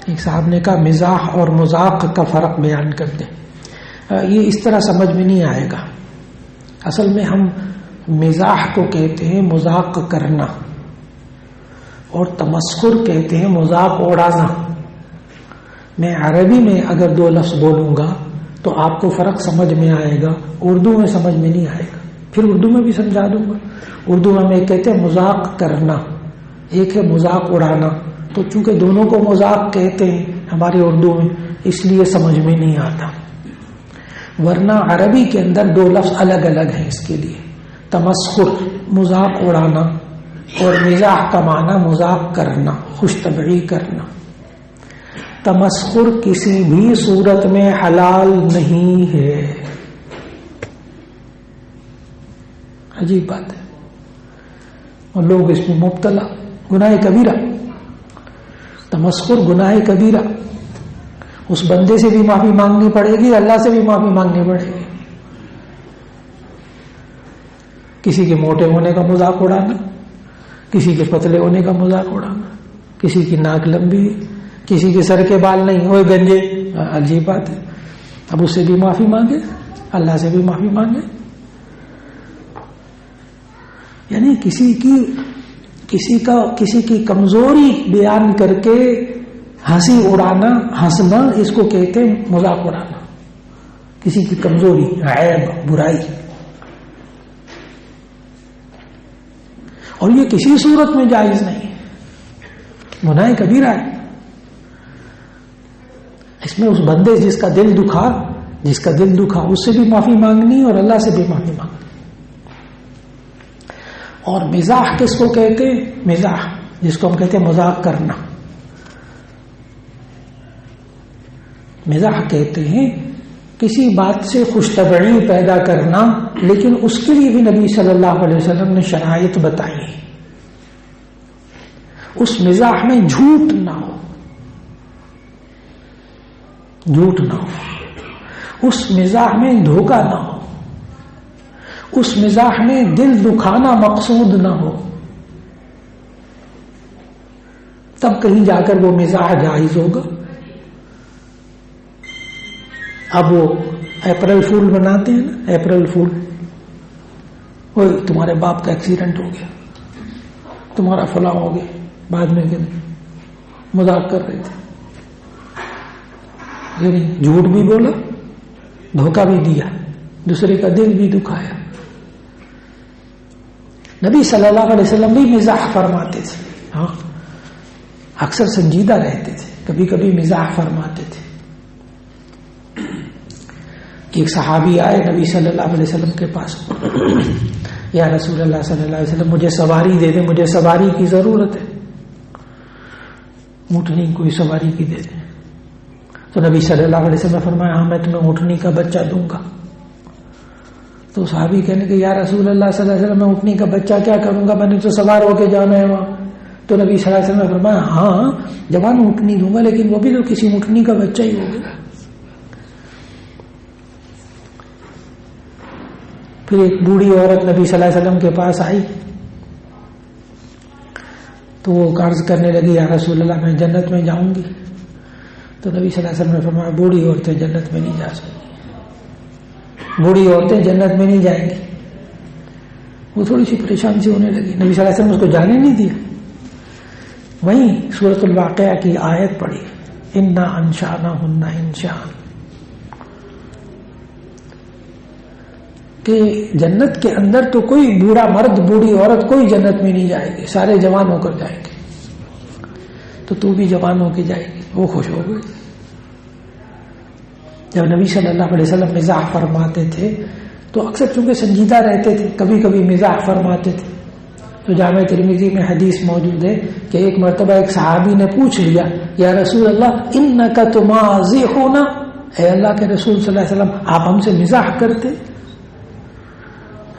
ایک صاحب نے کہا مزاح اور مذاق کا فرق بیان کر دیں. یہ اس طرح سمجھ میں نہیں آئے گا. اصل میں ہم مزاح کو کہتے ہیں مذاق کرنا, اور تمسخر کہتے ہیں مذاق اڑانا. میں عربی میں اگر دو لفظ بولوں گا تو آپ کو فرق سمجھ میں آئے گا, اردو میں سمجھ میں نہیں آئے گا. پھر اردو میں بھی سمجھا دوں گا. اردو میں ہم کہتے ہیں مذاق کرنا, ایک ہے مذاق اڑانا. تو چونکہ دونوں کو مذاق کہتے ہیں ہماری اردو میں, اس لیے سمجھ میں نہیں آتا. ورنہ عربی کے اندر دو لفظ الگ الگ ہیں اس کے لیے. تمسخر مذاق اڑانا, اور مزاح کا معنی مذاق کرنا, خوش طبعی کرنا. تمسخر کسی بھی صورت میں حلال نہیں ہے. عجیب بات ہے, اور لوگ اس میں مبتلا. گناہ کبیرہ, تمسخر گناہ کبیرہ. اس بندے سے بھی معافی مانگنی پڑے گی, اللہ سے بھی معافی مانگنی پڑے گی. کسی کے موٹے ہونے کا مذاق اڑانا, کسی کے پتلے ہونے کا مذاق اڑانا, کسی کی ناک لمبی, کسی کے سر کے بال نہیں ہوئے گنجے. عجیب بات ہے. اب اس سے بھی معافی مانگے, اللہ سے بھی معافی مانگے. یعنی کسی کی کمزوری بیان کر کے ہنسی اڑانا, ہنسنا, اس کو کہتے ہیں مذاق اڑانا. کسی کی کمزوری, عیب, برائی. اور یہ کسی صورت میں جائز نہیں, گناہ کبیرہ ہے. اس میں اس بندے جس کا دل دکھا اس سے بھی معافی مانگنی اور اللہ سے بھی معافی مانگنی. اور مزاح کس کو کہتے ہیں؟ مزاح جس کو ہم کہتے ہیں مذاق کرنا. مزاح کہتے ہیں کسی بات سے خوش طبعی پیدا کرنا, لیکن اس کے لیے بھی نبی صلی اللہ علیہ وسلم نے شرائط بتائی. اس مزاح میں جھوٹ نہ ہو, اس مزاح میں دھوکہ نہ ہو, اس مزاح میں دل دکھانا مقصود نہ ہو. تب کہیں جا کر وہ مزاح جائز ہوگا. اب وہ اپریل فول بناتے ہیں نا, اپریل فول, وہ تمہارے باپ کا ایکسیڈنٹ ہو گیا, تمہارا فلاں ہو گیا, بعد میں مذاق کر رہے تھے. یعنی جھوٹ بھی بولا, دھوکہ بھی دیا, دوسرے کا دل بھی دکھایا. نبی صلی اللہ علیہ وسلم بھی مزاح فرماتے تھے. ہاں, اکثر سنجیدہ رہتے تھے, کبھی کبھی مزاح فرماتے تھے. ایک صحابی آئے نبی صلی اللہ علیہ وسلم کے پاس, یا رسول اللہ صلی اللہ علیہ وسلم مجھے سواری دے دیں, مجھے سواری کی ضرورت ہے, اونٹنی کوئی سواری کی دے دیں. تو نبی صلی اللہ علیہ وسلم نے فرمایا ہاں میں تمہیں اونٹنی کا بچہ دوں گا. تو صحابی کہنے کہ یا رسول اللہ صلی اللہ علیہ وسلم میں اونٹنی کا بچہ کیا کروں گا, میں نے تو سوار ہو کے جانا ہے وہاں. تو نبی صلی اللہ علیہ وسلم نے فرمایا ہاں جوان اونٹنی دوں گا, لیکن وہ بھی تو کسی اونٹنی کا بچہ ہی ہوگا. پھر ایک بوڑھی عورت نبی صلی اللہ علیہ وسلم کے پاس آئی, تو وہ عرض کرنے لگی یا رسول اللہ میں جنت میں جاؤں گی. تو نبی صلی اللہ علیہ وسلم نے فرمایا بوڑھی عورتیں جنت میں نہیں جا سکتی, بوڑھی عورتیں جنت میں نہیں جائیں گی. وہ تھوڑی سی پریشان سی ہونے لگی. نبی صلی اللہ علیہ وسلم اس کو جانے نہیں دیا. وہیں سورۃ الواقعہ کی آیت پڑھی, انا انشأناہن انشاء, کہ جنت کے اندر تو کوئی بوڑھا مرد بوڑھی عورت کوئی جنت میں نہیں جائے گی, سارے جوان ہو کر جائیں گے. تو بھی جوان ہو کے جائے گی. وہ خوش ہو گئے. جب نبی صلی اللہ علیہ وسلم مزاح فرماتے تھے تو اکثر چونکہ سنجیدہ رہتے تھے, کبھی کبھی مزاح فرماتے تھے. تو جامع ترمذی میں حدیث موجود ہے کہ ایک مرتبہ ایک صحابی نے پوچھ لیا یا رسول اللہ انک تمازحون, اے اللہ کے رسول صلی اللہ علیہ وسلم آپ ہم سے مزاح کرتے.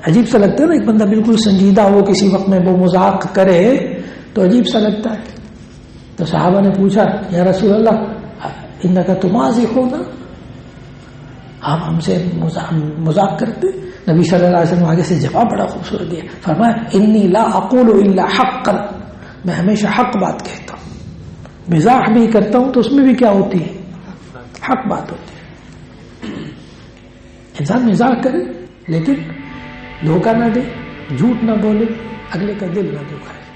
عجیب سا لگتا ہے نا, ایک بندہ بالکل سنجیدہ ہو کسی وقت میں وہ مذاق کرے تو عجیب سا لگتا ہے. تو صحابہ نے پوچھا یا رسول اللہ انک تمازحون, آپ ہم سے مذاق کرتے. نبی صلی اللہ علیہ وسلم آگے سے جواب بڑا خوبصورت دیا, فرمایا انی لا اقول الا حقا, میں ہمیشہ حق بات کہتا ہوں, مزاح بھی کرتا ہوں تو اس میں بھی کیا ہوتی ہے؟ حق بات ہوتی ہے. انسان مزاح کرے لیکن دھوکہ نہ دے، جھوٹ نہ بولے، اگلے کا دل نہ دکھائے.